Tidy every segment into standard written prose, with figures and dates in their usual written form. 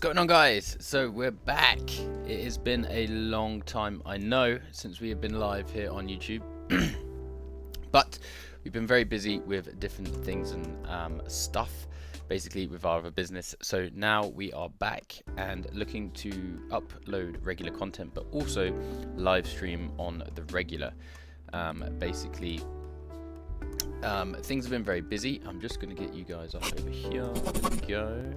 going on, guys? So we're back. It has been a long time, I know, since we have been live here on YouTube. But we've been very busy with different things and stuff, basically with our other business. So now we are back and looking to upload regular content, but also live stream on the regular. Basically, things have been very busy. I'm just going to get you guys up over here. There we go.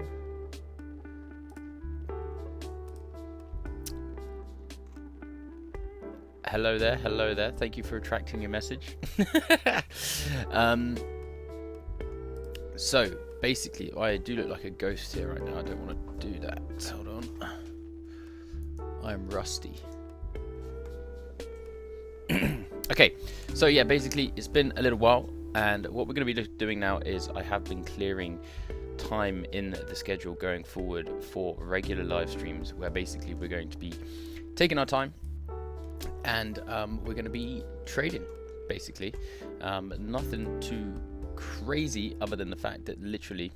Hello there, hello there. Thank you for retracting your message. So basically, I do look like a ghost here right now. I don't want to do that. Hold on. I am rusty. Okay, so yeah, basically it's been a little while, and what we're going to be doing now is I have been clearing time in the schedule going forward for regular live streams, where basically we're going to be taking our time. And we're going to be trading, basically. Nothing too crazy other than the fact that literally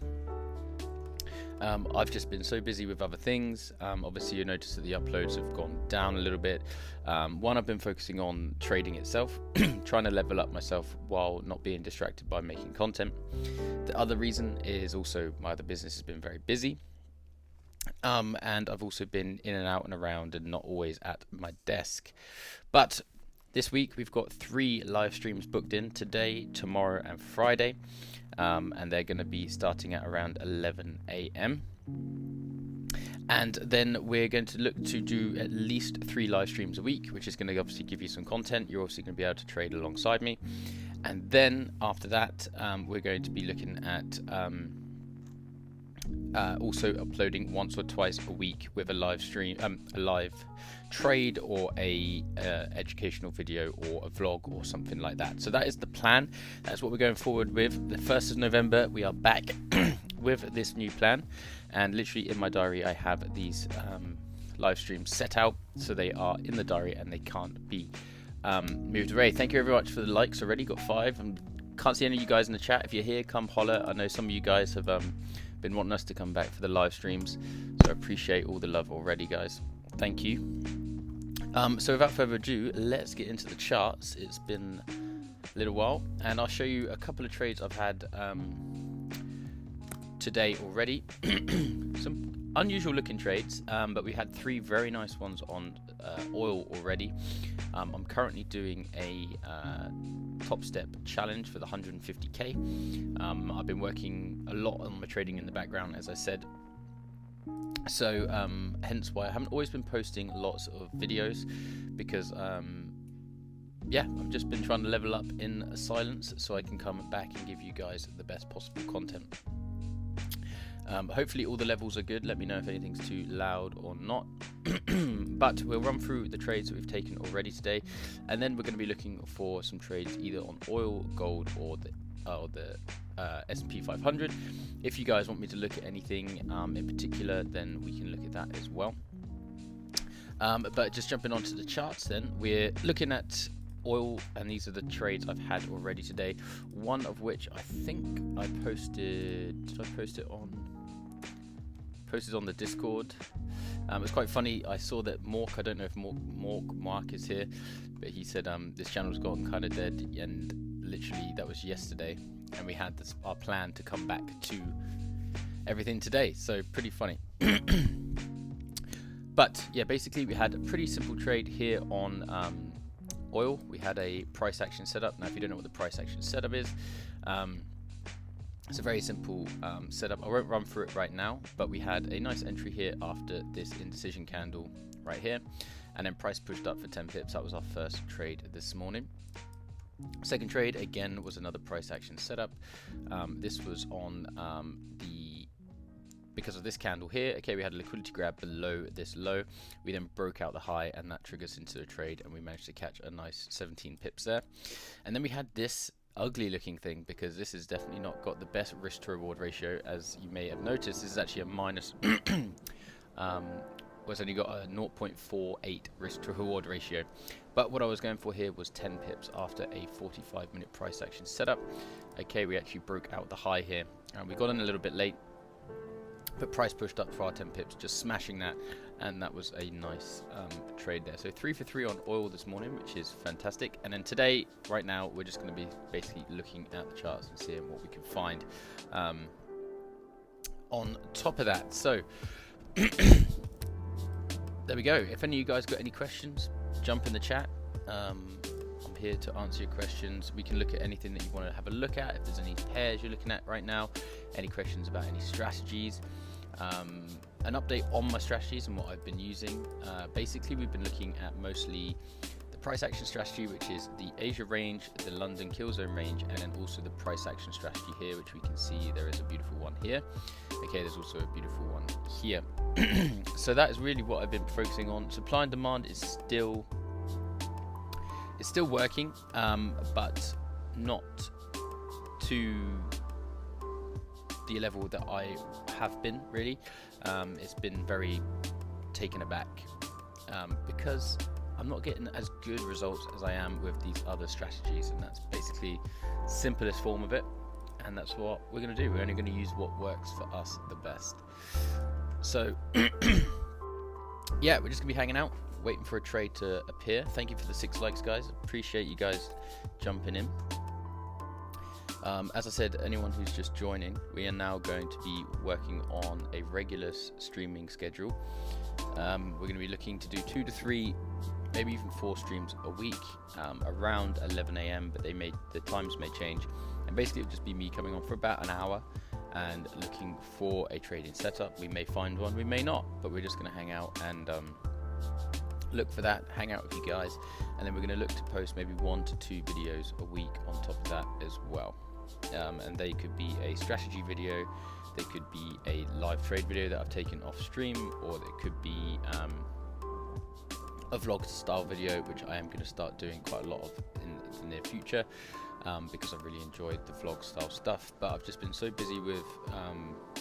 I've just been so busy with other things. Obviously, you notice that the uploads have gone down a little bit. One, I've been focusing on trading itself, trying to level up myself while not being distracted by making content. The other reason is also my other business has been very busy. And I've also been in and out and around and not always at my desk. But this week we've got 3 live streams booked in today, tomorrow and Friday. And they're going to be starting at around 11 AM. And then we're going to look to do at least 3 live streams a week, which is going to obviously give you some content. You're also going to be able to trade alongside me. And then after that, we're going to be looking at also uploading once or twice a week with a live stream, a live trade or a educational video or a vlog or something like that. So that is the plan. That's what we're going forward with. The 1st of November we are back with this new plan, and literally in my diary I have these live streams set out, so they are in the diary and they can't be moved away. Thank you very much for the likes already. Got 5. And can't see any of you guys in the chat. If you're here, come holler. I know some of you guys have been wanting us to come back for the live streams, so I appreciate all the love already, guys. Thank you. So without further ado, let's get into the charts. It's been a little while, and I'll show you a couple of trades I've had today already. Some unusual looking trades, but we had 3 very nice ones on oil already. I'm currently doing a top step challenge for the 150k. I've been working a lot on my trading in the background, as I said, so hence why I haven't always been posting lots of videos, because yeah, I've just been trying to level up in silence so I can come back and give you guys the best possible content. Hopefully all the levels are good. Let me know if anything's too loud or not. But we'll run through the trades that we've taken already today, and then we're going to be looking for some trades either on oil, gold, or the S&P 500. If you guys want me to look at anything in particular, then we can look at that as well. But just jumping onto the charts, then we're looking at oil, and these are the trades I've had already today. One of which I think I posted. Did I post it on? Posted on the Discord. It's quite funny. I saw that Mork, I don't know if Mark is here, but he said this channel's gotten kind of dead, and literally that was yesterday, and we had our plan to come back to everything today, so pretty funny. But yeah, basically we had a pretty simple trade here on oil. We had a price action setup. Now if you don't know what the price action setup is, it's a very simple setup. I won't run through it right now, but we had a nice entry here after this indecision candle right here, and then price pushed up for 10 pips. That was our first trade this morning. Second trade again was another price action setup. This was on because of this candle here. Okay, we had a liquidity grab below this low. We then broke out the high, and that triggers into a trade, and we managed to catch a nice 17 pips there. And then we had this ugly looking thing, because this has definitely not got the best risk to reward ratio, as you may have noticed. This is actually a minus was only got a 0.48 risk to reward ratio, but what I was going for here was 10 pips after a 45-minute price action setup. Okay, we actually broke out the high here, and we got in a little bit late, but price pushed up for our 10 pips, just smashing that, and that was a nice trade there. So 3 for 3 on oil this morning, which is fantastic. And then today, right now, we're just going to be basically looking at the charts and seeing what we can find on top of that. So there we go. If any of you guys got any questions, jump in the chat. I'm here to answer your questions. We can look at anything that you want to have a look at. If there's any pairs you're looking at right now, any questions about any strategies, an update on my strategies and what I've been using. Basically, we've been looking at mostly the price action strategy, which is the Asia range, the London kill zone range, and then also the price action strategy here, which we can see there is a beautiful one here. Okay, there's also a beautiful one here. So that is really what I've been focusing on. Supply and demand is still working, but not to the level that I have been, really. It's been very taken aback because I'm not getting as good results as I am with these other strategies, and that's basically the simplest form of it, and that's what we're going to do. We're only going to use what works for us the best. So yeah, we're just going to be hanging out, waiting for a trade to appear. Thank you for the 6 likes, guys. Appreciate you guys jumping in. As I said, anyone who's just joining, we are now going to be working on a regular streaming schedule. We're going to be looking to do 2 to 3, maybe even 4 streams a week, around 11 AM, but the times may change. And basically it'll just be me coming on for about an hour and looking for a trading setup. We may find one, we may not, but we're just going to hang out and look for that, hang out with you guys, and then we're going to look to post maybe 1 to 2 videos a week on top of that as well. And they could be a strategy video, they could be a live trade video that I've taken off stream, or it could be a vlog style video, which I am going to start doing quite a lot of in the near future, because I've really enjoyed the vlog style stuff. But I've just been so busy with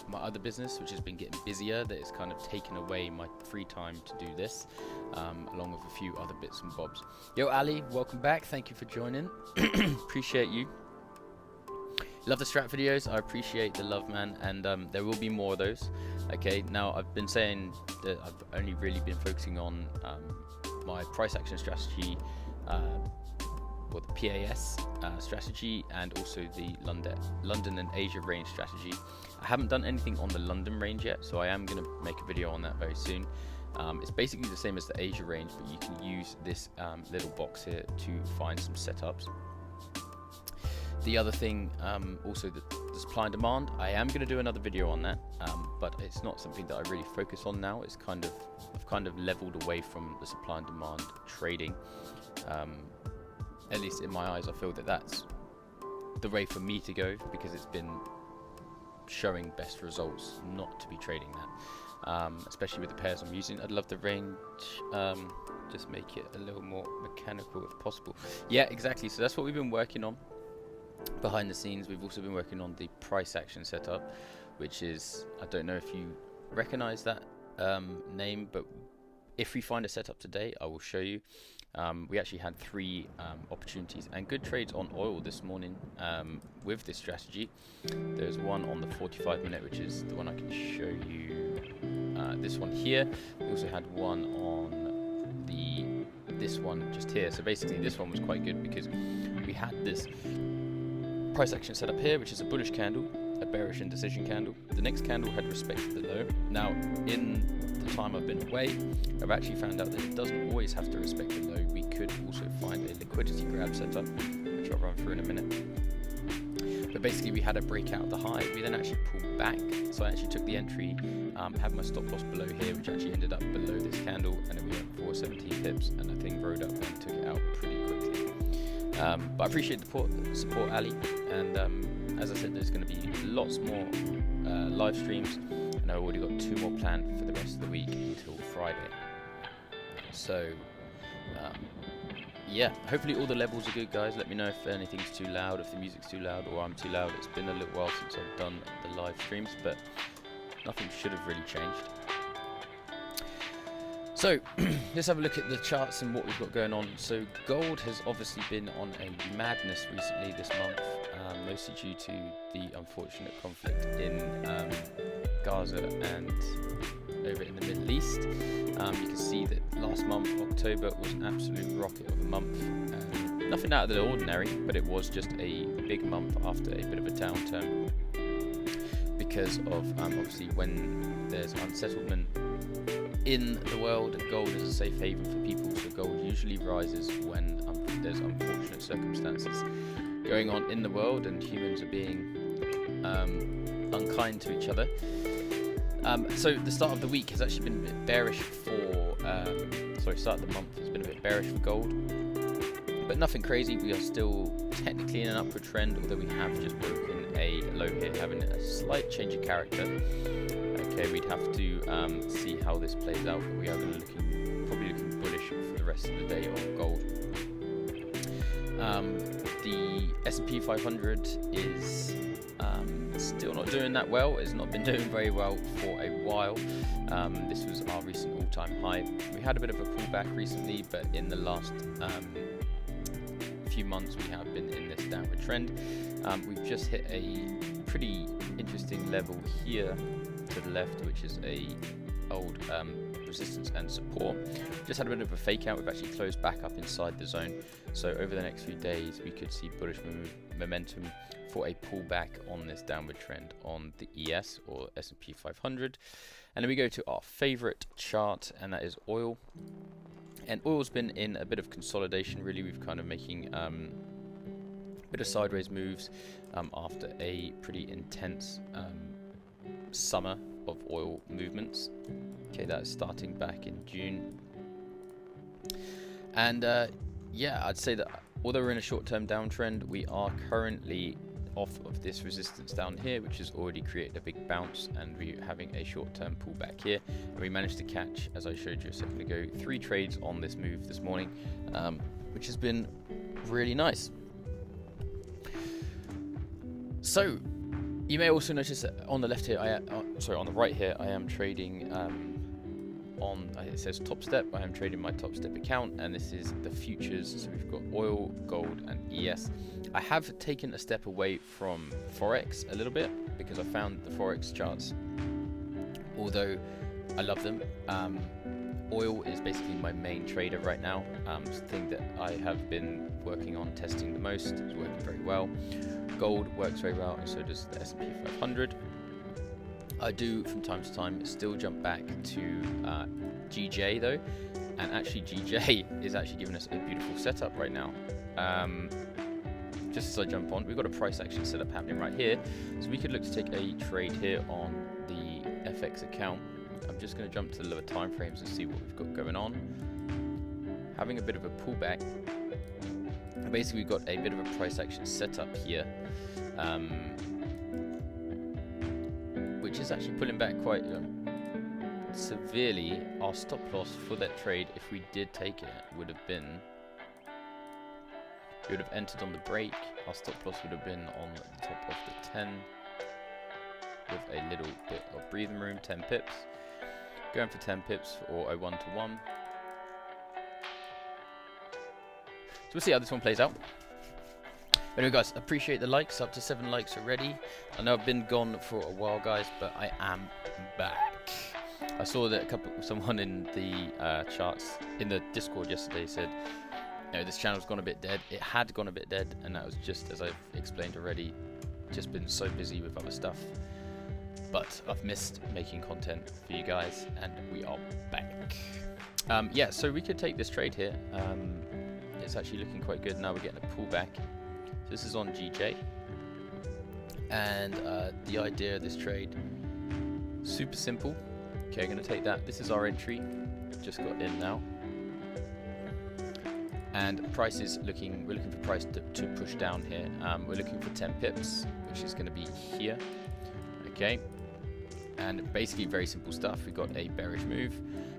my other business, which has been getting busier, that it's kind of taken away my free time to do this, along with a few other bits and bobs. Yo, Ali, welcome back. Thank you for joining. Appreciate you. Love the strat videos. I appreciate the love, man, and there will be more of those. Okay, now I've been saying that I've only really been focusing on my price action strategy, or the PAS strategy, and also the London and Asia range strategy. I haven't done anything on the London range yet, so I am going to make a video on that very soon. It's basically the same as the Asia range, but you can use this little box here to find some setups. The other thing, also the supply and demand, I am going to do another video on that, but it's not something that I really focus on now. It's I've kind of leveled away from the supply and demand trading. At least in my eyes, I feel that that's the way for me to go, because it's been showing best results not to be trading that, especially with the pairs I'm using. I'd love the range, just make it a little more mechanical if possible. Yeah, exactly. So that's what we've been working on behind the scenes. We've also been working on the price action setup, which is, I don't know if you recognize that name, but if we find a setup today, I will show you. We actually had 3 opportunities and good trades on oil this morning with this strategy. There's one on the 45-minute, which is the one I can show you. This one here. We also had one on this one just here. So basically, this one was quite good because we had this price action setup here, which is a bullish candle, a bearish indecision candle. The next candle had respected the low. Now, in the time I've been away, I've actually found out that it doesn't always have to respect the low. We could also find a liquidity grab setup, which I'll run through in a minute. But basically, we had a breakout of the high. We then actually pulled back. So I actually took the entry, had my stop loss below here, which actually ended up below this candle, and then we went for 17 pips, and the thing rode up and took it out pretty quickly. But I appreciate the support, Ali, and as I said, there's going to be lots more live streams, and I've already got 2 more planned for the rest of the week until Friday. So yeah, hopefully all the levels are good, guys. Let me know if anything's too loud, if the music's too loud, or I'm too loud. It's been a little while since I've done the live streams, but nothing should have really changed. So let's have a look at the charts and what we've got going on. So gold has obviously been on a madness recently this month, mostly due to the unfortunate conflict in Gaza and over in the Middle East. You can see that last month, October, was an absolute rocket of a month. Nothing out of the ordinary, but it was just a big month after a bit of a downturn because of obviously when there's unsettlement in the world, gold is a safe haven for people, so gold usually rises when there's unfortunate circumstances going on in the world and humans are being unkind to each other. So the start of the week has actually been a bit bearish for, start of the month has been a bit bearish for gold, but nothing crazy. We are still technically in an upward trend, although we have just broken a low here, having a slight change of character. Okay, we'd have to see how this plays out, but we are going to probably looking bullish for the rest of the day on gold. The S&P 500 is still not doing that well. It's not been doing very well for a while. This was our recent all-time high. We had a bit of a pullback recently, but in the last few months we have been in this downward trend. We've just hit a pretty interesting level here to the left, which is a old resistance and support. Just had a bit of a fake out. We've actually closed back up inside the zone, so over the next few days we could see bullish momentum for a pullback on this downward trend on the ES or S&P 500. And then we go to our favorite chart, and that is oil. And oil's been in a bit of consolidation, really. We've kind of making a bit of sideways moves after a pretty intense summer of oil movements. Okay, that's starting back in June. And yeah, I'd say that although we're in a short-term downtrend, we are currently off of this resistance down here, which has already created a big bounce, and we're having a short-term pullback here. And we managed to catch, as I showed you a second ago, 3 trades on this move this morning, which has been really nice. So you may also notice that on the left here, on the right here, I am trading on, it says Top Step. I am trading my Top Step account, and this is the futures. So we've got oil, gold, and ES. I have taken a step away from Forex a little bit because I found the Forex charts, although I love them, oil is basically my main trader right now. It's the thing that I have been working on, testing the most. It's working very well. Gold works very well, and so does the S&P 500. I do from time to time still jump back to GJ though, and actually GJ is actually giving us a beautiful setup right now. Just as I jump on, we've got a price action setup happening right here, so we could look to take a trade here on the FX account. I'm just going to jump to the lower time frames and see what we've got going on. Having a bit of a pullback. Basically, we've got a bit of a price action setup here, which is actually pulling back quite severely. Our stop loss for that trade, if we did take it, would have been, we would have entered on the break. Our stop loss would have been on the top of the 10 with a little bit of breathing room, 10 pips. Going for 10 pips or a 1-to-1. So we'll see how this one plays out. But anyway, guys, appreciate the likes. Up to 7 likes already. I know I've been gone for a while, guys, but I am back. I saw that someone in the charts in the Discord yesterday said, you know, this channel's gone a bit dead. It had gone a bit dead, and that was just, as I've explained already, just been so busy with other stuff. But I've missed making content for you guys, and we are back. Yeah, so we could take this trade here. It's actually looking quite good. Now we're getting a pullback. So this is on GJ. And the idea of this trade, super simple. Okay, I'm going to take that. This is our entry. Just got in now. And price is looking, we're looking for price to push down here. We're looking for 10 pips, which is going to be here. Okay. And basically very simple stuff. We got a bearish move,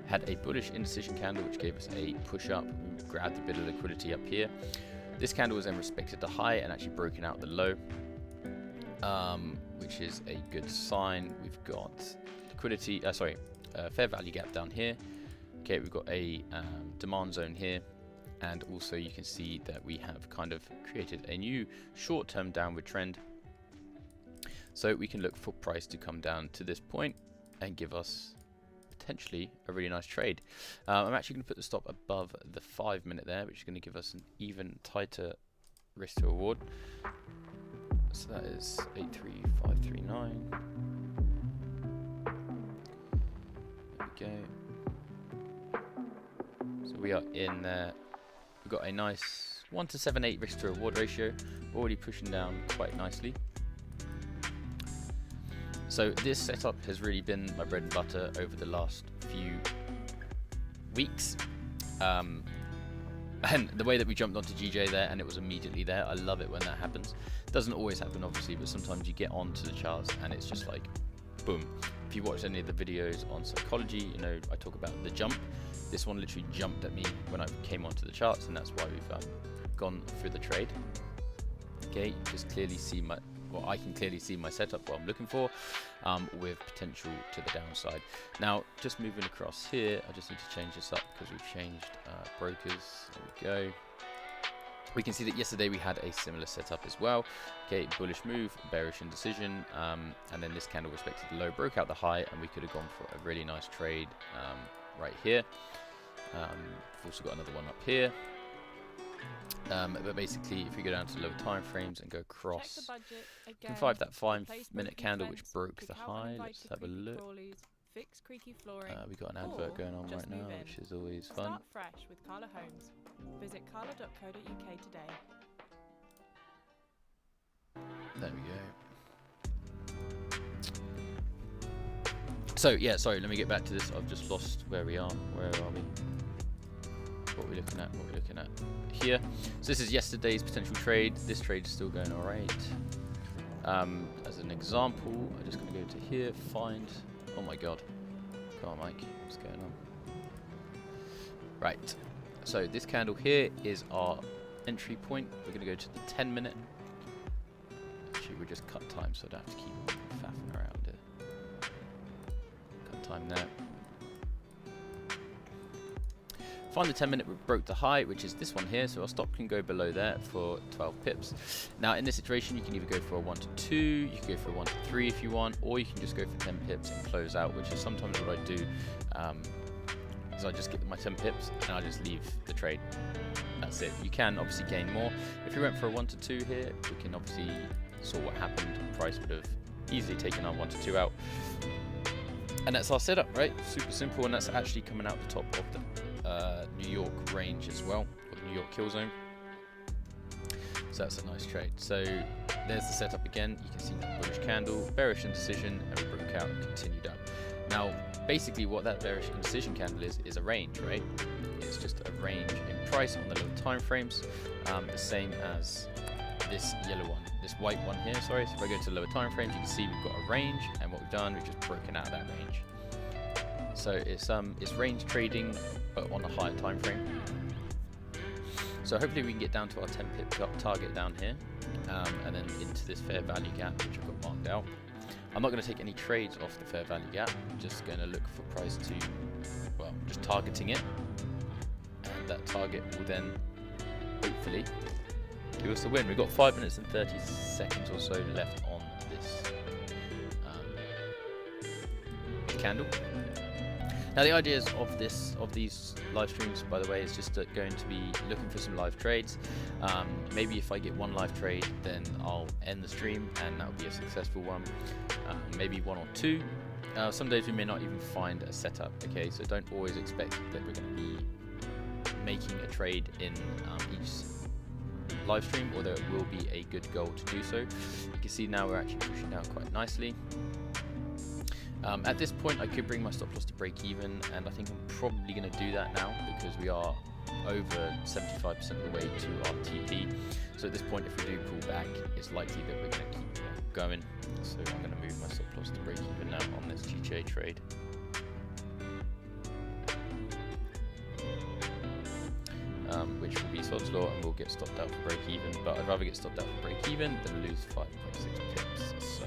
had a bullish indecision candle, which gave us a push up. We grabbed a bit of liquidity up here. This candle was then respected the high and actually broken out the low, which is a good sign. We've got liquidity, fair value gap down here. Okay, we've got a demand zone here, and also you can see that we have kind of created a new short-term downward trend. So we can look for price to come down to this point and give us potentially a really nice trade. I'm actually going to put the stop above the 5 minute there, which is going to give us an even tighter risk to reward. So that is 83539. There we go. So we are in there. We've got a nice 1:7.8 risk to reward ratio, already pushing down quite nicely. So this setup has really been my bread and butter over the last few weeks. And the way that we jumped onto GJ there and it was immediately there, I love it when that happens. Doesn't always happen obviously, but sometimes you get onto the charts and it's just like boom. If you watch any of the videos on psychology, you know I talk about the jump. This one literally jumped at me when I came onto the charts, and that's why we've gone through the trade. Okay, just clearly see my, well, I can clearly see my setup, what I'm looking for, with potential to the downside. Now, just moving across here, I just need to change this up because we've changed brokers. There we go. We can see that yesterday we had a similar setup as well. Okay, bullish move, bearish indecision, and then this candle respected the low, broke out the high, and we could have gone for a really nice trade right here. We've also got another one up here. But basically, if we go down to lower time frames and go across, you can find that 5 minute candle which broke the high. Let's have a look. We've got an advert going on right now, which is always fun. Start fresh with Carla Holmes. Visit carla.co.uk today. There we go. So yeah, sorry, let me get back to this. I've just lost where we are. Where are we? What are we looking at? What are we looking at? Here. So this is yesterday's potential trade. This trade is still going alright. As an example, I'm just going to go to here, find. Oh my god. Come on, Mike. What's going on? Right. So this candle here is our entry point. We're going to go to the 10 minute. Actually, we'll just cut time so I don't have to keep faffing around it. Cut time there. Find the 10 minute, broke the high, which is this one here, so our stop can go below there for 12 pips. Now in this situation you can either go for a 1 to 2, you can go for a 1 to 3 if you want, or you can just go for 10 pips and close out, which is sometimes what I do. Is I just get my 10 pips and I just leave the trade. That's it. You can obviously gain more. If we went for a 1 to 2 here, we can obviously saw what happened. Price would have easily taken our 1 to 2 out. And that's our setup, right? Super simple, and that's actually coming out the top of the New York range as well, or the New York kill zone. So that's a nice trade. So there's the setup again. You can see that bullish candle, bearish indecision, and we broke out and continued up. Now, basically what that bearish indecision candle is a range, right? It's just a range in price on the lower time frames, the same as this yellow one, this white one here, sorry. So if I go to lower time frames, you can see we've got a range, and what we've done, we've just broken out of that range. So it's range trading, but on a higher time frame. So hopefully we can get down to our 10 pip target down here, and then into this fair value gap, which I've got marked out. I'm not going to take any trades off the fair value gap. I'm just going to look for price to, well, just targeting it, and that target will then hopefully give us the win. We've got 5 minutes and 30 seconds or so left on this candle. Now the ideas of these live streams, by the way, is just going to be looking for some live trades. Maybe if I get one live trade, then I'll end the stream, and that will be a successful one. Maybe 1 or 2. Some days we may not even find a setup. Okay, so don't always expect that we're going to be making a trade in each live stream, although it will be a good goal to do so. You can see now we're actually pushing down quite nicely. At this point I could bring my stop loss to break even, and I think I'm probably going to do that now because we are over 75% of the way to our TP. So at this point, if we do pull back, it's likely that we're going to keep going. So I'm going to move my stop loss to break even now on this GJ trade. Which will be sod's law, and we'll get stopped out for break even, but I'd rather get stopped out for break even than lose 5.6 pips. So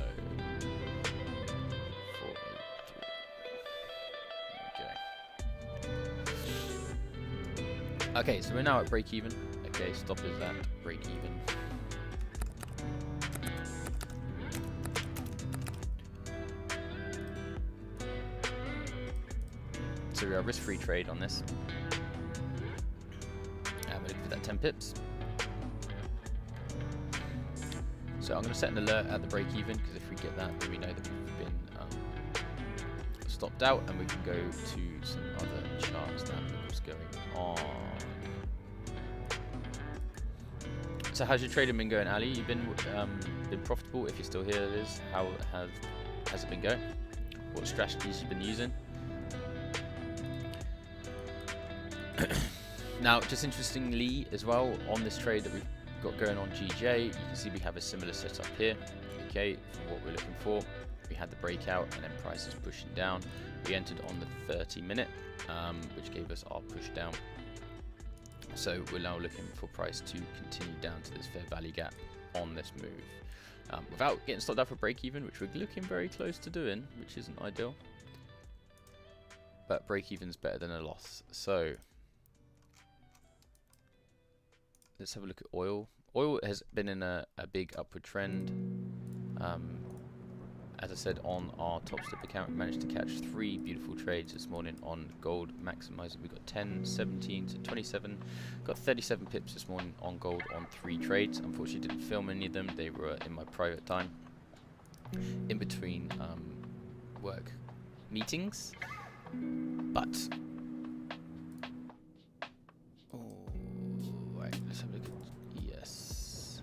okay, so we're now at break even. Okay, stop is at break even. So we are risk-free trade on this. And we're looking for that 10 pips. So I'm going to set an alert at the break even, because if we get that, then we know that we've been stopped out, and we can go to some other charts that look what's going on. So how's your trading been going, Ali? You've been profitable? If you're still here, Liz, how has it been going? What strategies you've been using? Now, just interestingly as well, on this trade that we've got going on GJ, you can see we have a similar setup here. Okay, for what we're looking for. We had the breakout and then prices pushing down. We entered on the 30-minute, which gave us our push down. So we're now looking for price to continue down to this fair value gap on this move. Without getting stopped out for break even, which we're looking very close to doing, which isn't ideal. But break even's better than a loss. So let's have a look at oil. Oil has been in a big upward trend. As I said, on our top step account, we managed to catch 3 beautiful trades this morning on gold maximizer. We got 10, 17 to 27. Got 37 pips this morning on gold on 3 trades. Unfortunately, didn't film any of them. They were in my private time, in between work meetings. But right, let's have a look at ES.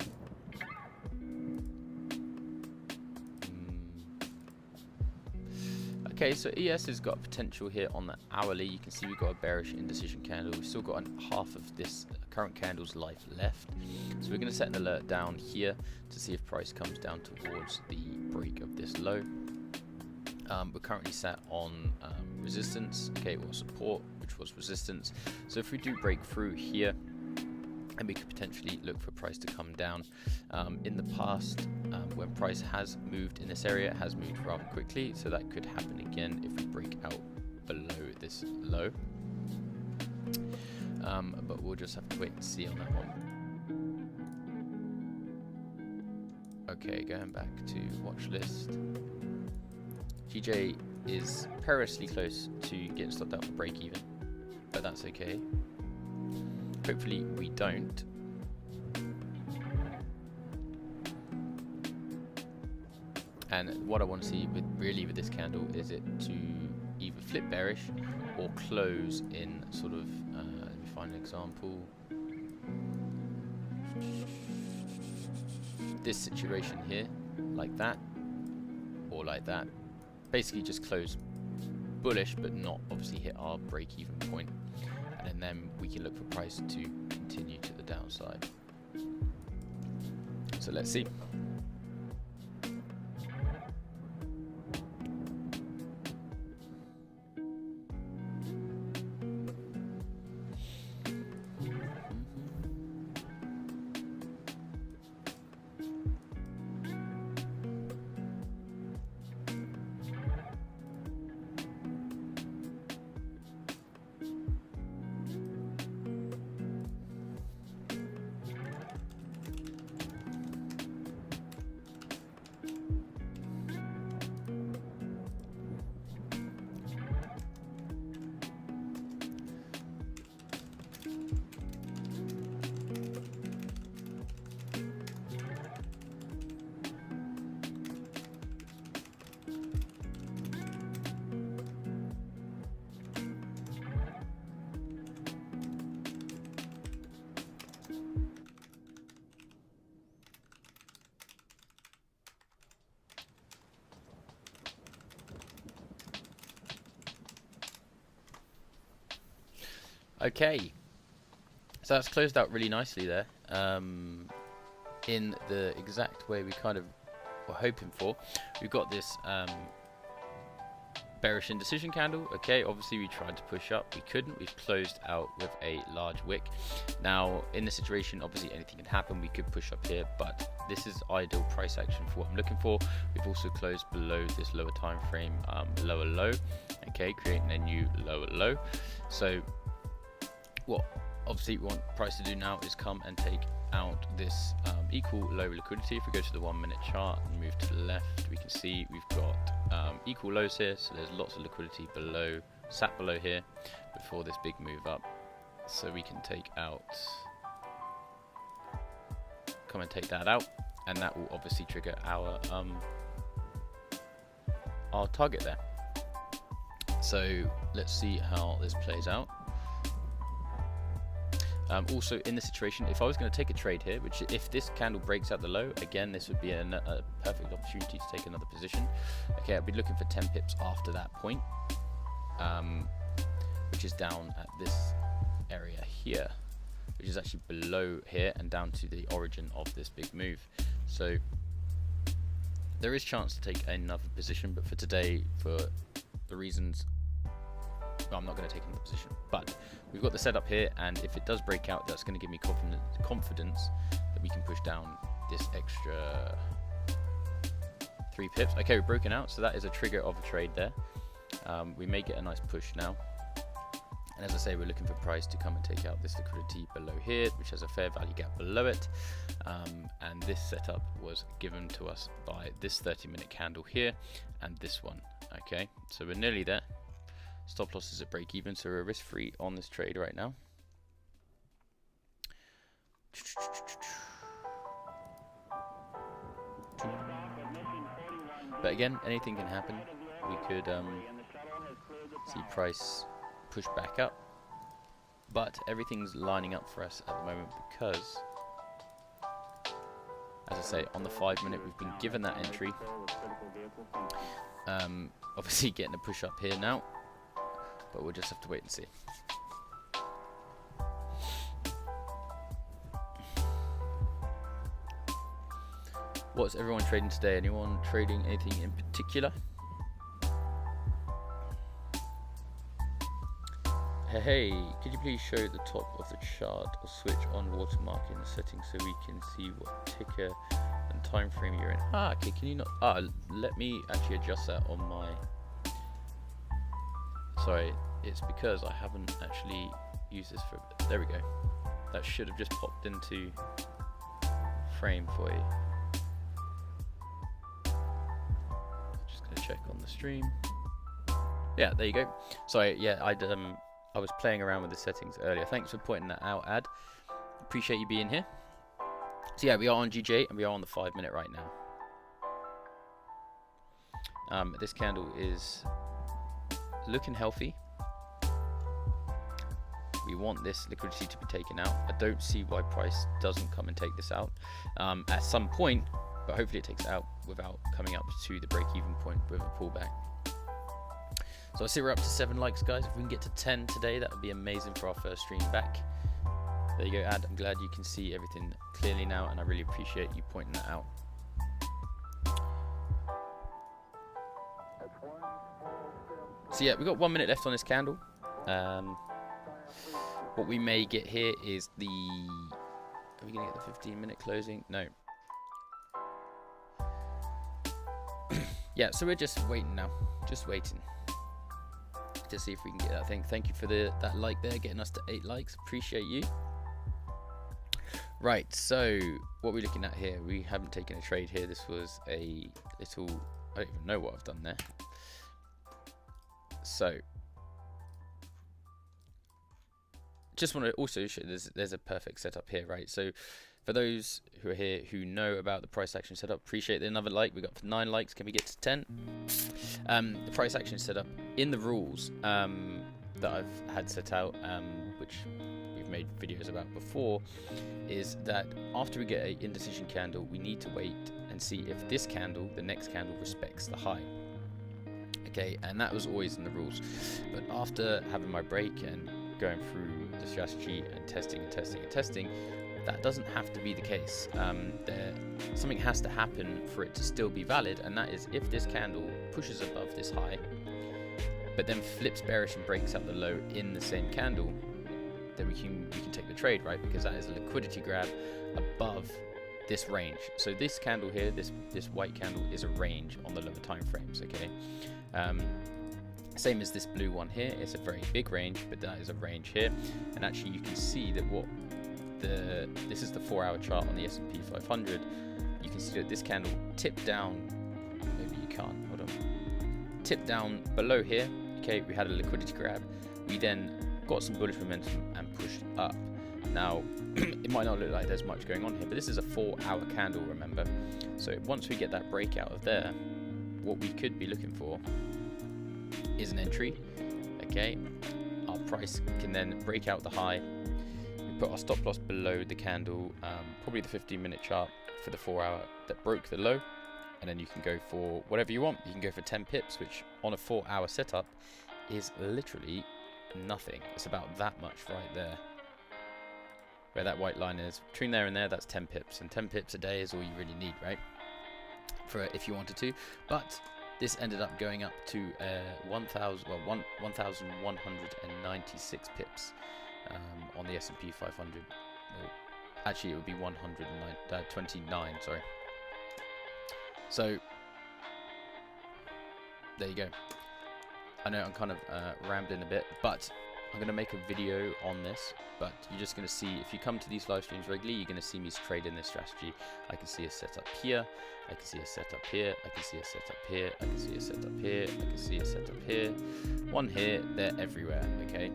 Okay, so ES has got potential here on the hourly. You can see we've got a bearish indecision candle. We've still got half of this current candle's life left. So we're going to set an alert down here to see if price comes down towards the break of this low. We're currently sat on resistance, okay, or support, which was resistance. So if we do break through here, and we could potentially look for price to come down. In the past, when price has moved in this area, it has moved rather quickly, so that could happen again if we break out below this low. But we'll just have to wait and see on that one. Okay, going back to watch list. GJ is perilously close to getting stopped out for break even, but that's okay. Hopefully we don't. And what I want to see with this candle is it to either flip bearish or close in sort of, let me find an example. This situation here, like that, or like that. Basically just close bullish, but not obviously hit our break-even point. And then we can look for price to continue to the downside. So let's see. Okay, so that's closed out really nicely there, in the exact way we kind of were hoping for. We've got this bearish indecision candle. Okay, obviously we tried to push up, we couldn't. We've closed out with a large wick. Now in this situation, obviously anything can happen. We could push up here, but this is ideal price action for what I'm looking for. We've also closed below this lower time frame lower low, okay, creating a new lower low. So what obviously we want price to do now is come and take out this equal low liquidity. If we go to the 1 minute chart and move to the left, we can see we've got equal lows here, so there's lots of liquidity below sat below here before this big move up, so we can take out, come and take that out, and that will obviously trigger our target there. So let's see how this plays out. Also, in this situation, if I was going to take a trade here, which if this candle breaks out the low, again, this would be a perfect opportunity to take another position. Okay, I'd be looking for 10 pips after that point, which is down at this area here, which is actually below here and down to the origin of this big move. So there is chance to take another position, but for today, for the reasons, well, I'm not going to take another position, but we've got the setup here, and if it does break out, that's going to give me confidence that we can push down this extra 3 pips. Okay, we've broken out, so that is a trigger of a trade there. We may get a nice push now, and as I say, we're looking for price to come and take out this liquidity below here, which has a fair value gap below it, and this setup was given to us by this 30-minute candle here and this one. Okay, so we're nearly there. Stop loss is at break even, so we're risk free on this trade right now. But again, anything can happen. We could see price push back up, but everything's lining up for us at the moment because, as I say, on the 5-minute we've been given that entry. Obviously getting a push up here now, but we'll just have to wait and see. What's everyone trading today? Anyone trading anything in particular? Hey, could you please show the top of the chart or switch on watermark in the settings so we can see what ticker and time frame you're in? Okay, can you not? Let me actually adjust that on my. Sorry, it's because I haven't actually used this for. There we go. That should have just popped into frame for you. Just gonna check on the stream. Yeah, there you go. Sorry, yeah, I was playing around with the settings earlier. Thanks for pointing that out, Ad. Appreciate you being here. So yeah, we are on GJ and we are on the 5-minute right now. This candle is looking healthy. We want this liquidity to be taken out. I don't see why price doesn't come and take this out at some point, but hopefully it takes it out without coming up to the break-even point with a pullback. So I see we're up to 7 likes, guys. If we can get to 10 today, that would be amazing for our first stream back. There you go, Ad. I'm glad you can see everything clearly now, and I really appreciate you pointing that out. So yeah, we've got 1 minute left on this candle. What we may get here is the... Are we going to get the 15-minute closing? No. Yeah, so we're just waiting now. Just waiting to see if we can get that thing. Thank you for that like there, getting us to 8 likes. Appreciate you. Right, so what we're looking at here, we haven't taken a trade here. This was a little... I don't even know what I've done there. So... just want to also show there's a perfect setup here, right? So for those who are here who know about the price action setup, appreciate another like. We got 9 likes. Can we get to 10? The price action setup in the rules that I've had set out, which we've made videos about before, is that after we get an indecision candle, we need to wait and see if this candle, the next candle, respects the high. Okay, and that was always in the rules. But after having my break and going through the strategy and testing, that doesn't have to be the case. Something has to happen for it to still be valid, and that is if this candle pushes above this high, but then flips bearish and breaks out the low in the same candle, then we can take the trade, right? Because that is a liquidity grab above this range. So this candle here, this white candle, is a range on the lower time frames. Okay. Same as this blue one here, it's a very big range, but that is a range here. And actually you can see that this is the 4-hour chart on the S&P 500. You can see that this candle tipped down, maybe you can't, hold on, tipped down below here Okay, we had a liquidity grab. We then got some bullish momentum and pushed up. Now, it might not look like there's much going on here, but this is a 4-hour candle, remember? So once we get that breakout of there, what we could be looking for is an entry. Okay, our price can then break out the high. We put our stop loss below the candle, probably the 15-minute chart for the 4-hour that broke the low. And then you can go for whatever you want. You can go for 10 pips, which on a 4-hour setup is literally nothing. It's about that much right there. Where that white line is. Between there and there, that's 10 pips. And 10 pips a day is all you really need, right? For if you wanted to. But this ended up going up to 1,196 pips on the S&P 500. Well, actually, it would be 129, sorry. So, there you go. I know I'm kind of rambling a bit, but I'm going to make a video on this. But you're just going to see, if you come to these live streams regularly, you're going to see me trade in this strategy. I can see a setup here, I can see a setup here, I can see a setup here, I can see a setup here, I can see a setup here, one here, they're everywhere, okay?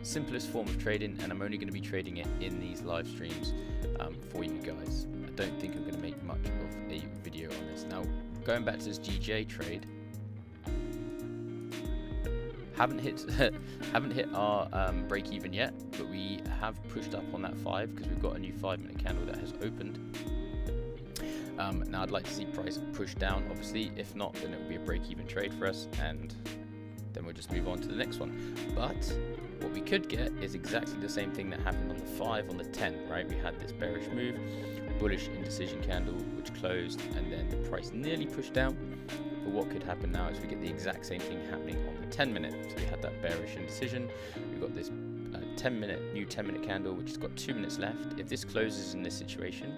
Simplest form of trading, and I'm only going to be trading it in these live streams for you guys. I don't think I'm going to make much of a video on this. Now, going back to this GJ trade, haven't hit our break even yet, but we have pushed up on that 5 because we've got a new 5-minute candle that has opened. Now I'd like to see price push down, obviously. If not, then it will be a break even trade for us, and then we'll just move on to the next one. But what we could get is exactly the same thing that happened on the 5 on the 10, right? We had this bearish move, bullish indecision candle which closed, and then the price nearly pushed down. But what could happen now is we get the exact same thing happening on the 10-minute. So we had that bearish indecision. We've got this new 10-minute candle which has got 2 minutes left. If this closes in this situation,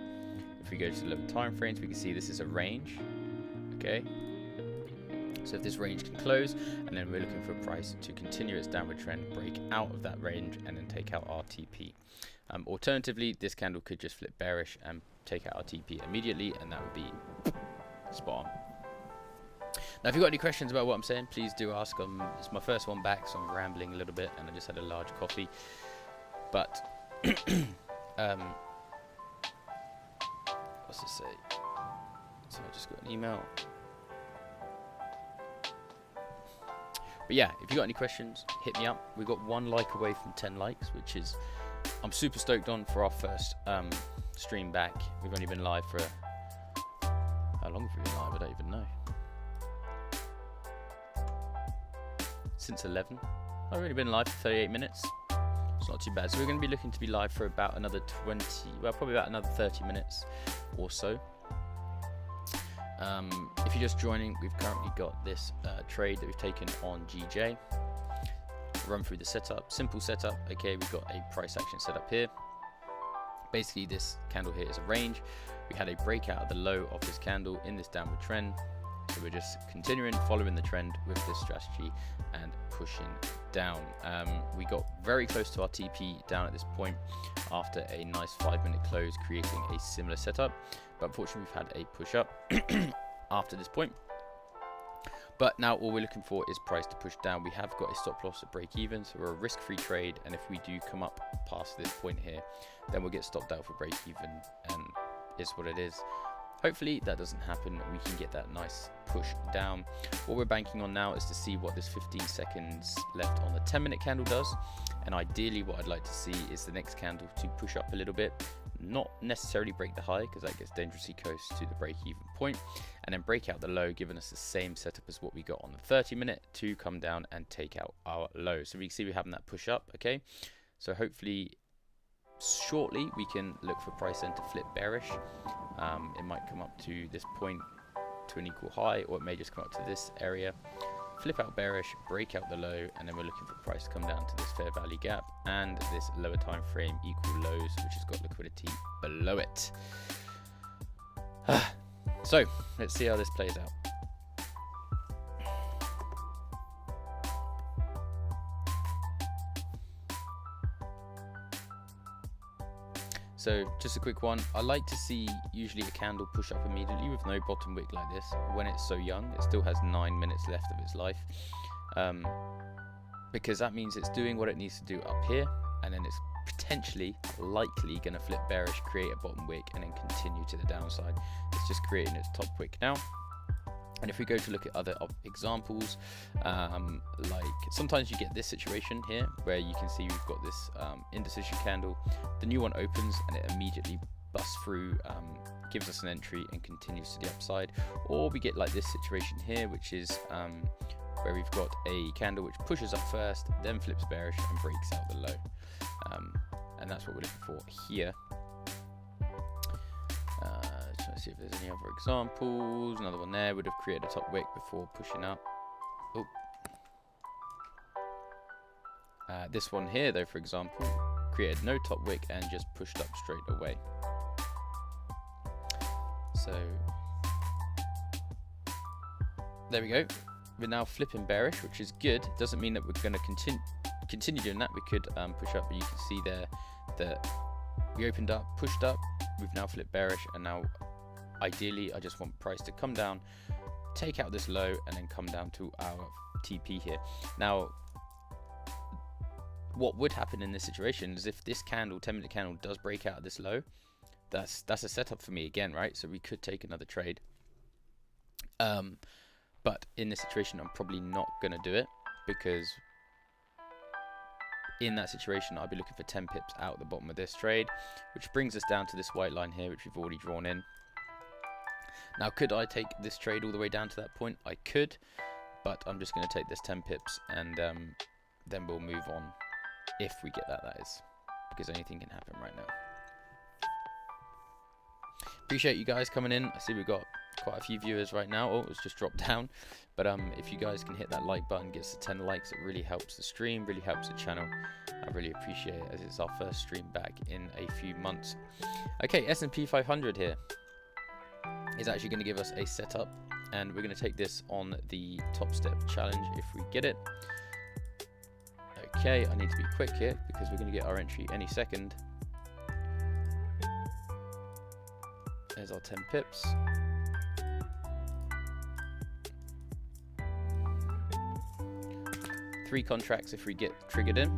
if we go to the lower time frames, we can see this is a range. Okay. So if this range can close, and then we're looking for a price to continue its downward trend, break out of that range, and then take out our TP. Alternatively, this candle could just flip bearish and take out our TP immediately, and that would be spot on. Now, if you've got any questions about what I'm saying, please do ask. It's my first one back, so I'm rambling a little bit, and I just had a large coffee. But, what's it say? So I just got an email. But yeah, if you got any questions, hit me up. We've got 1 like away from 10 likes, which is, I'm super stoked on for our first stream back. We've only been live for, how long have we been live? I don't even know. Since 11. I've already been live for 38 minutes. It's not too bad. So we're going to be looking to be live for about another probably about another 30 minutes or so. If you're just joining, we've currently got this trade that we've taken on GJ. Run through the setup, simple setup. Okay, we've got a price action setup here. Basically, this candle here is a range. We had a breakout of the low of this candle in this downward trend. So we're just continuing, following the trend with this strategy and pushing down. We got very close to our TP down at this point after a nice 5-minute close, creating a similar setup. But unfortunately, we've had a push up after this point. But now all we're looking for is price to push down. We have got a stop loss at break even, so we're a risk-free trade. And if we do come up past this point here, then we'll get stopped out for break even, and it's what it is. Hopefully that doesn't happen. We can get that nice push down. What we're banking on now is to see what this 15 seconds left on the 10-minute candle does. And ideally what I'd like to see is the next candle to push up a little bit, not necessarily break the high because that gets dangerously close to the break-even point, and then break out the low, giving us the same setup as what we got on the 30-minute to come down and take out our low. So we can see we're having that push up. Okay, so hopefully shortly we can look for price then to flip bearish. It might come up to this point to an equal high, or it may just come up to this area, flip out bearish, break out the low, and then we're looking for price to come down to this fair value gap and this lower time frame equal lows, which has got liquidity below it. So let's see how this plays out. So just a quick one. I like to see usually a candle push up immediately with no bottom wick like this when it's so young. It still has 9 minutes left of its life. because that means it's doing what it needs to do up here, and then it's potentially likely going to flip bearish, create a bottom wick, and then continue to the downside. It's just creating its top wick now. And if we go to look at other examples, like sometimes you get this situation here where you can see we've got this indecision candle, the new one opens and it immediately busts through, gives us an entry and continues to the upside. Or we get like this situation here, which is where we've got a candle which pushes up first, then flips bearish and breaks out the low. And that's what we're looking for here. Trying to see if there's any other examples. Another one there would have created a top wick before pushing up. Oh. This one here, though, for example, created no top wick and just pushed up straight away. So there we go. We're now flipping bearish, which is good. Doesn't mean that we're going to continue doing that. We could push up, but you can see there that we opened up, pushed up. We've now flipped bearish, and now ideally I just want price to come down, take out this low, and then come down to our TP here. Now what would happen in this situation is if this candle, 10-minute candle, does break out of this low, that's a setup for me again, right? So we could take another trade, but in this situation I'm probably not going to do it, because in that situation I'll be looking for 10 pips out the bottom of this trade, which brings us down to this white line here, which we've already drawn in. Now, could I take this trade all the way down to that point? I could, but I'm just going to take this 10 pips and then we'll move on if we get that is, because anything can happen right now. Appreciate you guys coming in. I see we've got quite a few viewers right now. Oh, it's just dropped down. But if you guys can hit that like button, gets to 10 likes, it really helps the stream, really helps the channel. I really appreciate it, as it's our first stream back in a few months. Okay, S&P 500 here is actually going to give us a setup, and we're going to take this on the top step challenge if we get it. Okay, I need to be quick here because we're going to get our entry any second. There's our 10 pips. Three contracts if we get triggered in.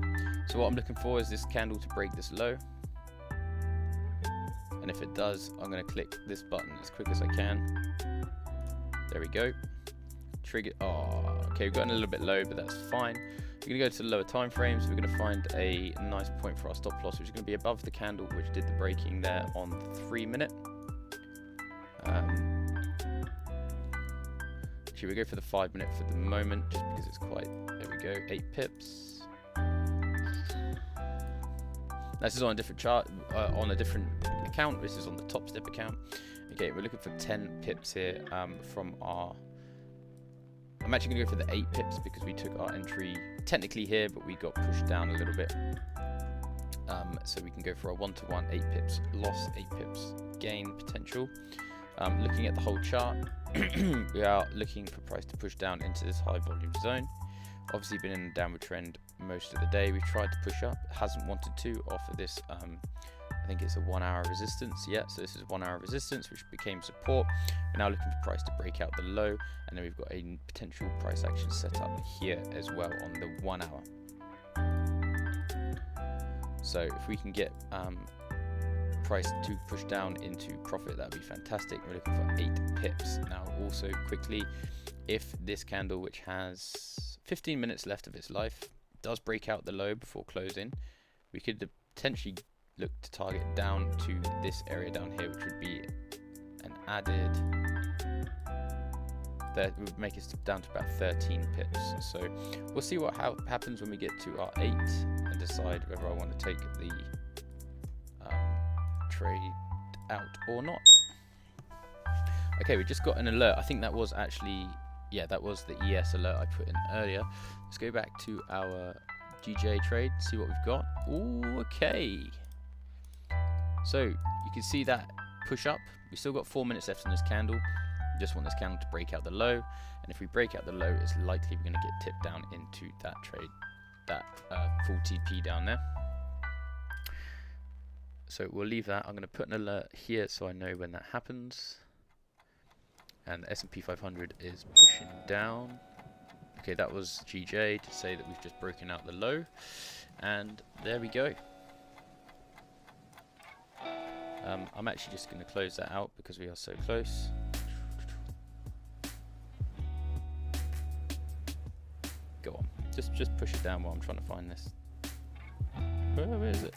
So what I'm looking for is this candle to break this low. And if it does, I'm going to click this button as quick as I can. There we go. Trigger. Oh, okay, we've gotten a little bit low, but that's fine. We're going to go to the lower time frames. We're going to find a nice point for our stop loss, which is going to be above the candle which did the breaking there on the 3-minute. Actually, we go for the 5-minute for the moment, just because it's quite. There we go, 8 pips. This is on a different chart, on a different account. This is on the top step account. Okay, we're looking for 10 pips here from our. I'm actually going to go for the 8 pips because we took our entry technically here, but we got pushed down a little bit. So we can go for a 1-to-1, 8 pips loss, 8 pips gain potential. Looking at the whole chart, we are looking for price to push down into this high volume zone. Obviously been in a downward trend most of the day. We've tried to push up, hasn't wanted to off of this. I think it's a 1-hour resistance. Yeah, so this is 1-hour resistance, which became support. We're now looking for price to break out the low, and then we've got a potential price action set up here as well on the 1 hour. So if we can get price to push down into profit, that'd be fantastic. We're looking for 8 pips. Now also quickly, if this candle, which has 15 minutes left of its life, does break out the low before closing, we could potentially look to target down to this area down here, which would be an added, that would make us down to about 13 pips. So we'll see what happens when we get to our 8 and decide whether I want to take the trade out or not. Okay, we just got an alert. I think that was actually, yeah, that was the ES alert I put in earlier. Let's go back to our GJ trade, see what we've got. Ooh, okay. So you can see that push up. We've still got 4 minutes left on this candle. We just want this candle to break out the low, and if we break out the low, it's likely we're going to get tipped down into that trade, that full TP down there. So we'll leave that. I'm going to put an alert here so I know when that happens. And the S&P 500 is pushing down. Okay, that was GJ to say that we've just broken out the low, and there we go. I'm actually just going to close that out because we are so close. Go on, just push it down while I'm trying to find this. Where is it?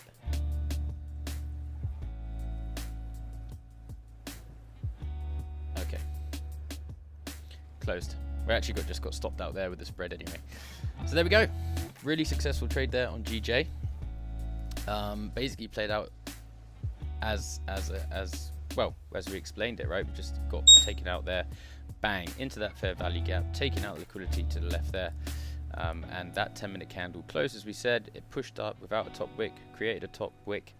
Okay, closed. We actually just got stopped out there with the spread anyway. So there we go. Really successful trade there on GJ. Basically played out as well as we explained it, right? We just got taken out there, bang, into that fair value gap, taking out liquidity to the left there. And that 10-minute candle closed, as we said. It pushed up without a top wick, created a top wick.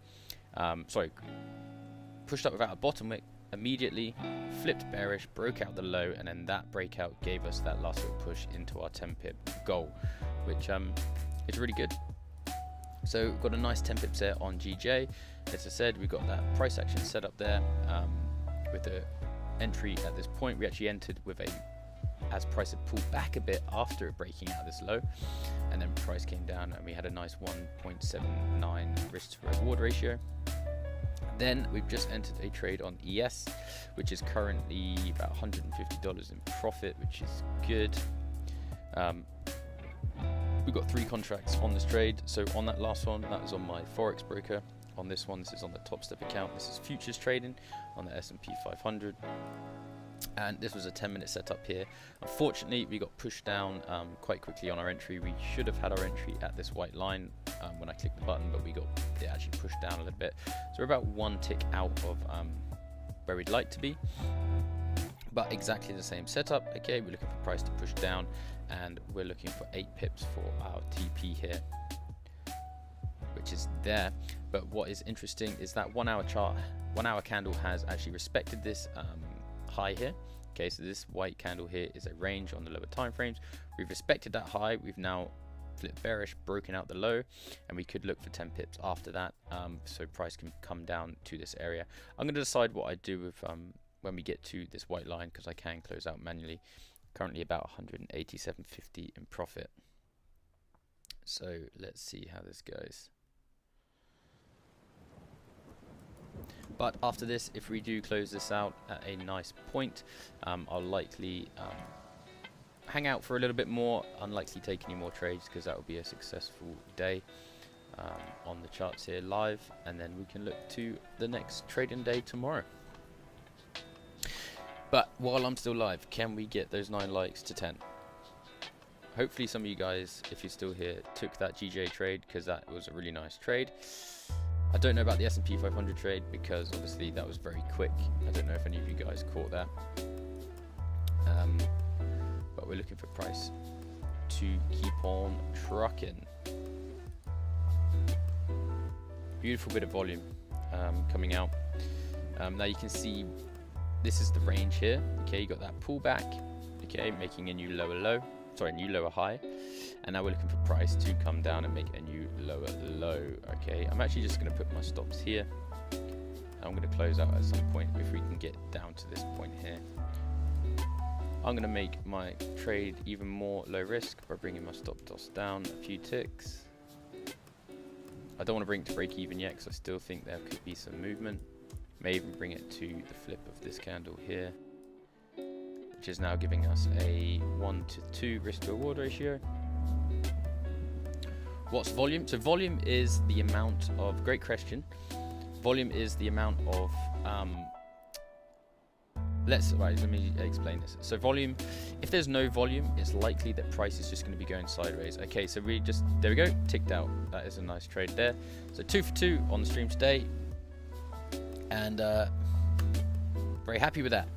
Pushed up without a bottom wick, immediately flipped bearish, broke out the low, and then that breakout gave us that last little push into our 10 pip goal, which is really good. So we've got a nice 10 pips there on GJ. As I said, we've got that price action set up there with the entry at this point. We actually entered with as price had pulled back a bit after breaking out this low, and then price came down and we had a nice 1.79 risk to reward ratio. Then we've just entered a trade on ES, which is currently about $150 in profit, which is good. We've got 3 contracts on this trade. So on that last one, that was on my Forex broker. On this one, this is on the Top Step account. This is futures trading on the S&P 500. And this was a 10-minute setup here. Unfortunately, we got pushed down quite quickly on our entry. We should have had our entry at this white line when I clicked the button, but we got it actually pushed down a little bit. So we're about 1 tick out of where we'd like to be, but exactly the same setup. Okay, we're looking for price to push down, and we're looking for 8 pips for our TP here, which is there. But what is interesting is that 1 hour chart, 1 hour candle has actually respected this high here. Okay, so this white candle here is a range on the lower time frames. We've respected that high. We've now flipped bearish, broken out the low, and we could look for 10 pips after that, so price can come down to this area. I'm going to decide what I do with when we get to this white line, because I can close out manually. Currently about 187.50 in profit. So let's see how this goes. But after this, if we do close this out at a nice point, I'll likely hang out for a little bit more, unlikely take any more trades, because that will be a successful day on the charts here live, and then we can look to the next trading day tomorrow. But while I'm still live, can we get those 9 likes to 10? Hopefully some of you guys, if you're still here, took that GJ trade, because that was a really nice trade. I don't know about the S&P 500 trade, because obviously that was very quick. I don't know if any of you guys caught that. But we're looking for price to keep on trucking. Beautiful bit of volume coming out. Now you can see this is the range here. Okay, you got that pullback. Okay, making a new lower low. Sorry, new lower high. And now we're looking for price to come down and make a new lower low. Okay, I'm actually just going to put my stops here. I'm going to close out at some point if we can get down to this point here. I'm going to make my trade even more low risk by bringing my stop loss down a few ticks. I don't want to bring it to break even yet, because I still think there could be some movement. May even bring it to the flip of this candle here, which is now giving us a 1 to 2 risk to reward ratio. What's volume? So volume is the amount of, great question. Volume is the amount of, let me explain this. So volume, if there's no volume, it's likely that price is just going to be going sideways. Okay, so we just, there we go, ticked out. That is a nice trade there. So 2 for 2 on the stream today, and very happy with that.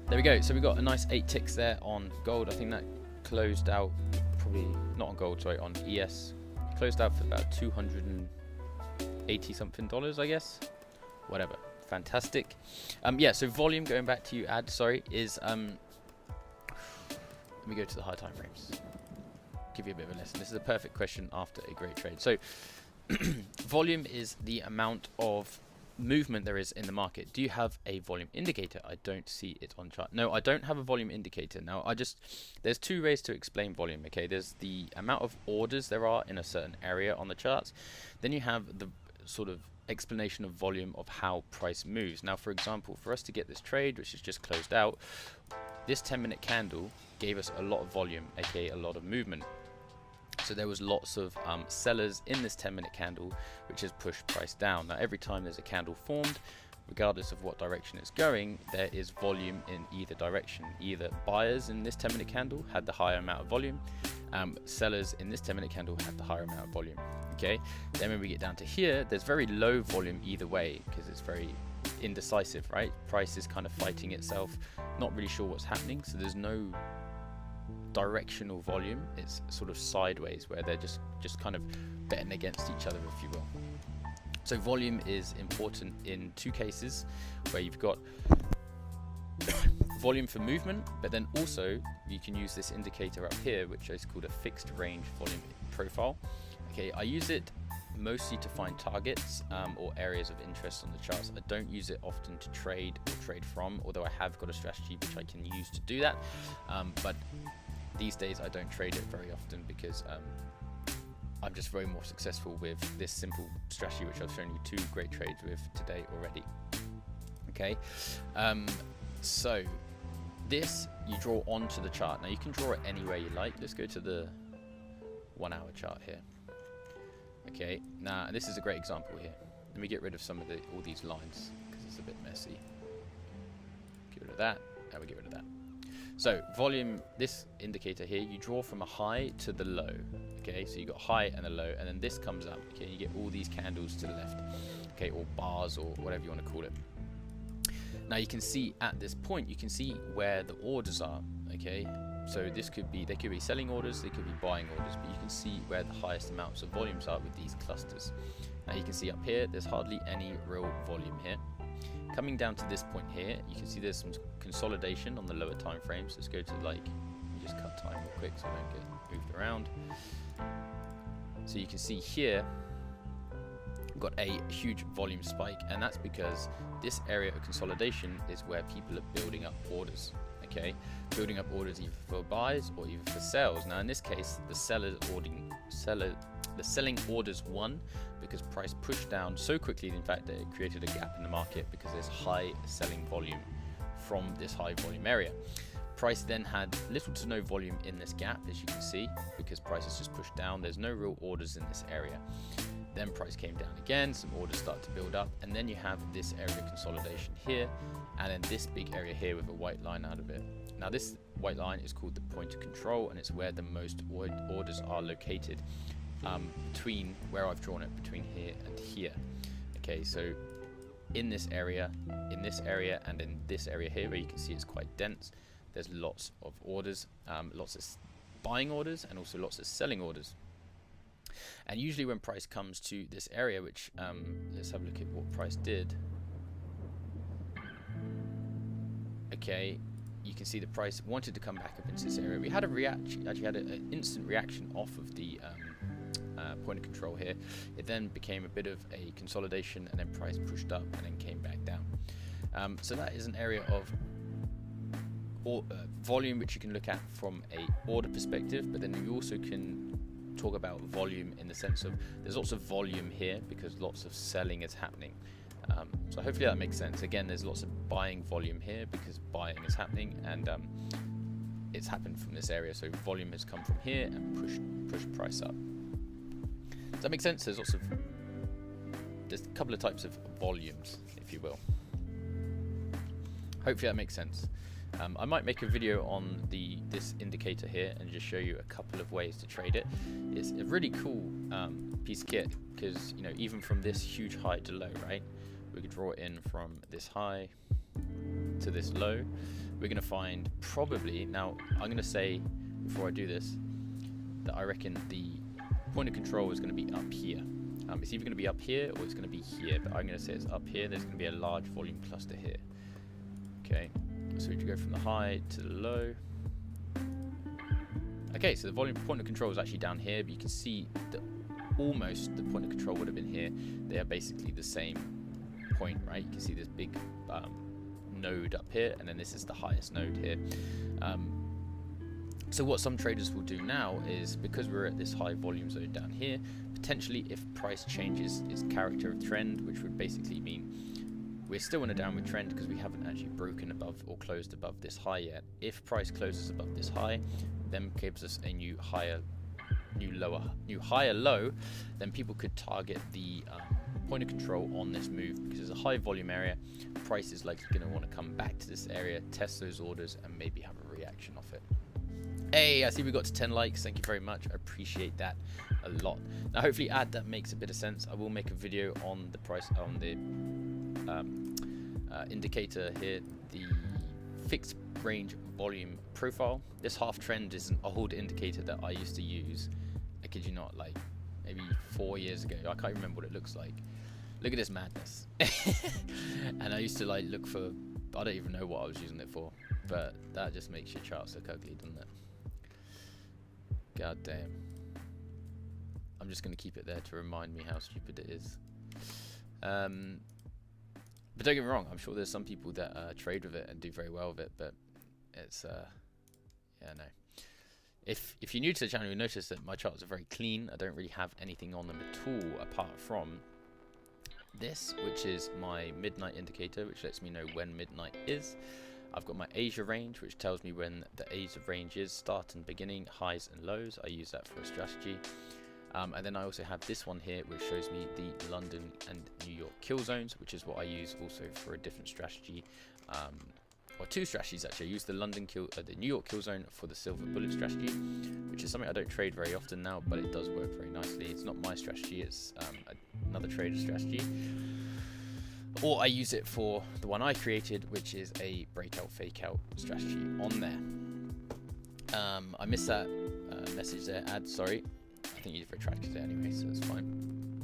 There we go. So we got a nice 8 ticks there on gold. I think that closed out, probably not on gold, sorry, on ES. Closed out for about $280 something, I guess. Whatever. Fantastic. Yeah, so volume, going back to you, is let me go to the high time frames. Give you a bit of a lesson. This is a perfect question after a great trade. So volume is the amount of movement there is in the market. Do you have a volume indicator? I don't see it on chart. No, I don't have a volume indicator. Now, there's two ways to explain volume, okay? There's the amount of orders there are in a certain area on the charts. Then you have the sort of explanation of volume of how price moves. Now, for example, for us to get this trade, which is just closed out, this 10-minute candle gave us a lot of volume, aka a lot of movement. So there was lots of sellers in this 10-minute candle, which has pushed price down. Now, every time there's a candle formed, regardless of what direction it's going, there is volume in either direction. Either buyers in this 10-minute candle had the higher amount of volume, sellers in this 10-minute candle had the higher amount of volume. Okay. Then when we get down to here, there's very low volume either way because it's very indecisive, right? Price is kind of fighting itself, not really sure what's happening. So there's no directional volume. It's sort of sideways where they're just kind of betting against each other, if you will. So volume is important in two cases where you've got volume for movement, but then also you can use this indicator up here, which is called a fixed range volume profile. Okay, I use it mostly to find targets or areas of interest on the charts. I don't use it often to trade or trade from, although I have got a strategy which I can use to do that. But these days I don't trade it very often because I'm just very more successful with this simple strategy, which I've shown you two great trades with today already. Okay, so this you draw onto the chart. Now you can draw it any way you like. Let's go to the 1 hour chart here. Okay, now this is a great example here. Let me get rid of some of all these lines because it's a bit messy. Get rid of that, and we get rid of that. So volume, this indicator here, you draw from a high to the low. Okay, so you got high and a low, and then this comes up. Okay, you get all these candles to the left. Okay, or bars or whatever you want to call it. Now you can see at this point, you can see where the orders are. Okay, so this could be, they could be selling orders, they could be buying orders, but you can see where the highest amounts of volumes are with these clusters. Now you can see up here, there's hardly any real volume here. Coming down to this point here, you can see there's some consolidation on the lower time frames. Let's go to let me just cut time real quick so I don't get moved around. So you can see here, we've got a huge volume spike, and that's because this area of consolidation is where people are building up orders. Okay, building up orders either for buys or either for sales. Now in this case, the selling orders won because price pushed down so quickly, in fact, that it created a gap in the market because there's high selling volume from this high volume area. Price then had little to no volume in this gap, as you can see, because price has just pushed down. There's no real orders in this area. Then price came down again, some orders start to build up, and then you have this area of consolidation here, and then this big area here with a white line out of it. Now this white line is called the point of control, and it's where the most orders are located between where I've drawn it, between here and here. Okay, so in this area, and in this area here, where you can see it's quite dense, there's lots of orders, lots of buying orders, and also lots of selling orders. And usually when price comes to this area, which let's have a look at what price did. Okay, you can see the price wanted to come back up into this area. We had a reaction, actually had an instant reaction off of the point of control here. It then became a bit of a consolidation, and then price pushed up and then came back down. So that is an area of volume which you can look at from a order perspective, but then you also can talk about volume in the sense of there's lots of volume here because lots of selling is happening. So hopefully that makes sense. Again, there's lots of buying volume here because buying is happening, and it's happened from this area. So volume has come from here and pushed price up. Does that make sense? There's a couple of types of volumes, if you will. Hopefully that makes sense. I might make a video on this indicator here and just show you a couple of ways to trade it. It's a really cool piece of kit because, you know, even from this huge high to low, right? We could draw it in from this high to this low. We're going to find probably, now I'm going to say before I do this, that I reckon the point of control is going to be up here. It's either going to be up here or it's going to be here, but I'm going to say it's up here. There's going to be a large volume cluster here. Okay. So we go from the high to the low. Okay, so the volume point of control is actually down here, but you can see that almost the point of control would have been here. They are basically the same point, right? You can see this big node up here, and then this is the highest node here. So what some traders will do now is, because we're at this high volume zone down here, potentially if price changes its character of trend, which would basically mean we're still in a downward trend because we haven't actually broken above or closed above this high yet. If price closes above this high, then gives us a new higher low, then people could target the point of control on this move, because there's a high volume area. Price is likely going to want to come back to this area, test those orders, and maybe have a reaction off it. Hey, I see we got to 10 likes. Thank you very much. I appreciate that a lot. Now, hopefully, that makes a bit of sense. I will make a video on the price, on the indicator here, the fixed range volume profile. This half trend is an old indicator that I used to use. I kid you not, like maybe 4 years ago. I can't remember what it looks like. Look at this madness. And I used to like look for, I don't even know what I was using it for, but that just makes your charts look ugly, doesn't it? God damn. I'm just going to keep it there to remind me how stupid it is. But don't get me wrong, I'm sure there's some people that trade with it and do very well with it, but it's, yeah, no. If you're new to the channel, you'll notice that my charts are very clean. I don't really have anything on them at all apart from this, which is my midnight indicator, which lets me know when midnight is. I've got my Asia range, which tells me when the Asia range is, start and beginning, highs and lows. I use that for a strategy. And then I also have this one here, which shows me the London and New York kill zones, which is what I use also for a different strategy. Or two strategies actually. I use the the New York kill zone for the silver bullet strategy, which is something I don't trade very often now, but it does work very nicely. It's not my strategy, it's another trader's strategy. Or I use it for the one I created, which is a breakout fake out strategy on there. I missed that message there, ad, sorry. I think you've retracted it anyway, so it's fine.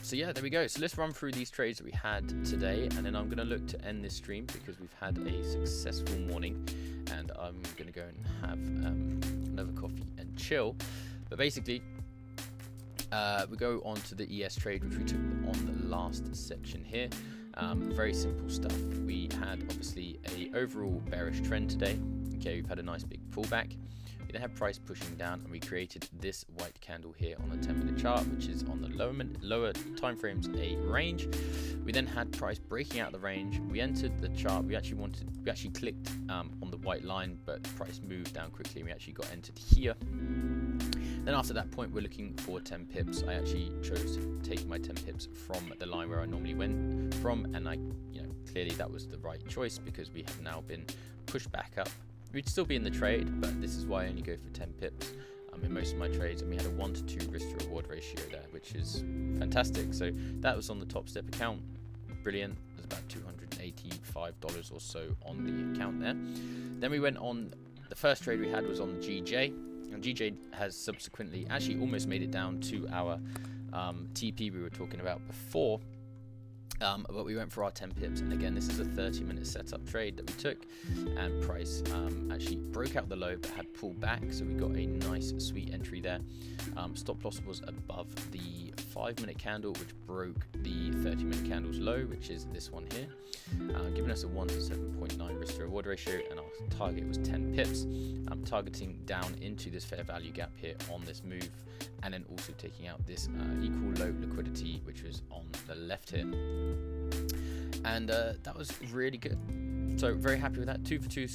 So yeah, there we go. So let's run through these trades that we had today, and then I'm going to look to end this stream because we've had a successful morning, and I'm going to go and have another coffee and chill. But basically, we go on to the ES trade, which we took on the last section here. Very simple stuff. We had obviously a overall bearish trend today. Okay, we've had a nice big pullback. We then had price pushing down, and we created this white candle here on the 10-minute chart, which is on the lower time frames a range. We then had price breaking out the range. We entered the chart. We actually clicked on the white line, but price moved down quickly. And we actually got entered here. Then after that point, we're looking for 10 pips. I actually chose to take my 10 pips from the line where I normally went from, and clearly that was the right choice because we have now been pushed back up. We'd still be in the trade, but this is why I only go for 10 pips in most of my trades, and we had a 1-to-2 risk to reward ratio there, which is fantastic. So that was on the top step account. Brilliant. There's about $285 or so on the account there. Then we went on, the first trade we had was on GJ, and GJ has subsequently actually almost made it down to our TP we were talking about before. But we went for our 10 pips, and again, this is a 30-minute setup trade that we took, and price actually broke out the low but had pulled back, so we got a nice sweet entry there. Stop loss was above the 5-minute candle, which broke the 30-minute candle's low, which is this one here, giving us a 1 to 7.9 risk to reward ratio, and our target was 10 pips. I'm targeting down into this fair value gap here on this move, and then also taking out this equal low liquidity, which was on the left here. And that was really good. So very happy with that. 2 for 2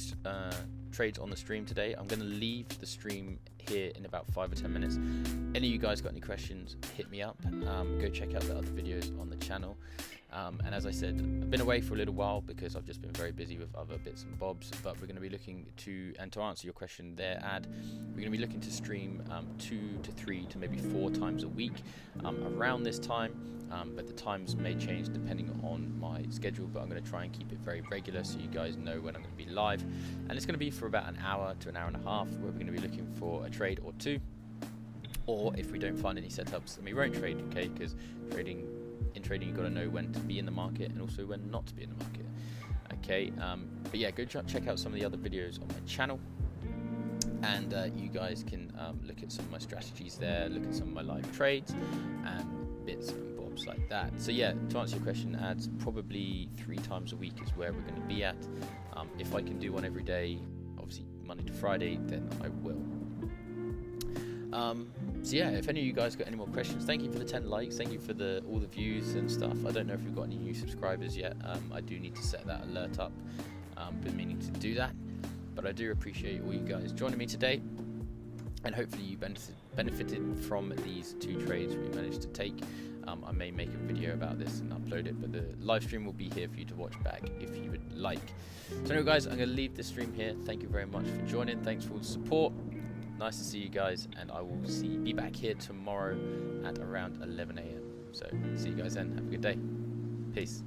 trades on the stream today. I'm going to leave the stream here in about 5 or 10 minutes. Any of you guys got any questions, hit me up. Go check out the other videos on the channel. And as I said, I've been away for a little while because I've just been very busy with other bits and bobs, but we're going to be looking to, and to answer your question there, Ad, we're going to be looking to stream 2 to 3 to maybe 4 times a week around this time, but the times may change depending on my schedule, but I'm going to try and keep it very regular so you guys know when I'm going to be live. And it's going to be for about an hour to an hour and a half, where we're going to be looking for a trade or two, or if we don't find any setups, then we won't trade, okay, because in trading you've got to know when to be in the market and also when not to be in the market, okay. But yeah, go check out some of the other videos on my channel, and you guys can look at some of my strategies there, look at some of my live trades and bits and bobs tips like that. So yeah, to answer your question, ads probably 3 times a week is where we're going to be at. If I can do one every day, obviously Monday to Friday, then I will. So yeah, if any of you guys got any more questions, thank you for the 10 likes, thank you for all the views and stuff. I don't know if we've got any new subscribers yet. I do need to set that alert up. Been meaning to do that, but I do appreciate all you guys joining me today, and hopefully you benefited from these 2 trades we managed to take. I may make a video about this and upload it, but the live stream will be here for you to watch back if you would like. So anyway guys, I'm going to leave the stream here. Thank you very much for joining. Thanks for all the support. Nice to see you guys, and I will be back here tomorrow at around 11 AM. So see you guys then. Have a good day. Peace.